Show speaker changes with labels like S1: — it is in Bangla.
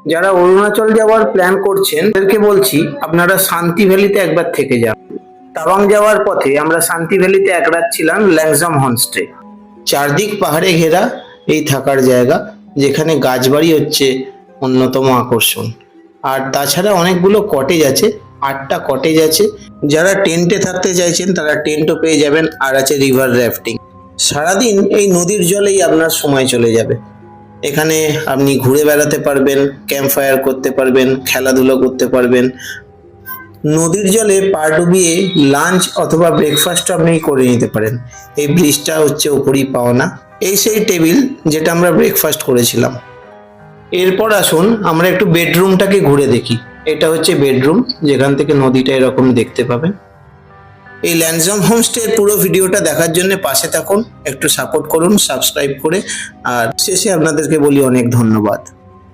S1: যারা অরুণাচল যাওয়ার প্ল্যান করছেন তাদেরকে বলছি আপনারা শান্তি ভ্যালিতে একবার থেকে যান। তাওয়াং যাওয়ার পথে আমরা শান্তি ভ্যালিতে এক রাত ছিলাম ল্যাংজাম হোমস্টে। চারদিক পাহাড়ে ঘেরা এই থাকার জায়গা, যেখানে গাছবাড়ি হচ্ছে অন্যতম আকর্ষণ। আর তাছাড়া অনেকগুলো কটেজ আছে, 8টা কটেজ আছে। যারা টেন্টে থাকতে চাইছেন তারা টেন্টও পেয়ে যাবেন। আর আছে রিভার র্যাফটিং। সারাদিন এই নদীর জলেই আপনার সময় চলে যাবে। এখানে আপনি ঘুরে বেড়াতে পারবেন, ক্যাম্প ফায়ার করতে পারবেন, খেলাধুলো করতে পারবেন। নদীর জলে পা ডুবিয়ে লাঞ্চ অথবা ব্রেকফাস্ট আপনি করে নিতে পারেন। এই ব্রিজটা হচ্ছে উপরই পাওনা। এই সেই টেবিল যেটা আমরা ব্রেকফাস্ট করেছিলাম। এরপর আসুন আমরা একটু বেডরুমটাকে ঘুরে দেখি। এটা হচ্ছে বেডরুম, যেখান থেকে নদীটা এরকম দেখতে পাবেন। এই ল্যাংজাম হোমস্টের পুরো ভিডিওটা দেখার জন্য পাশে থাকুন, একটু সাপোর্ট করুন সাবস্ক্রাইব করে। আর শেষে আপনাদেরকে বলি অনেক ধন্যবাদ।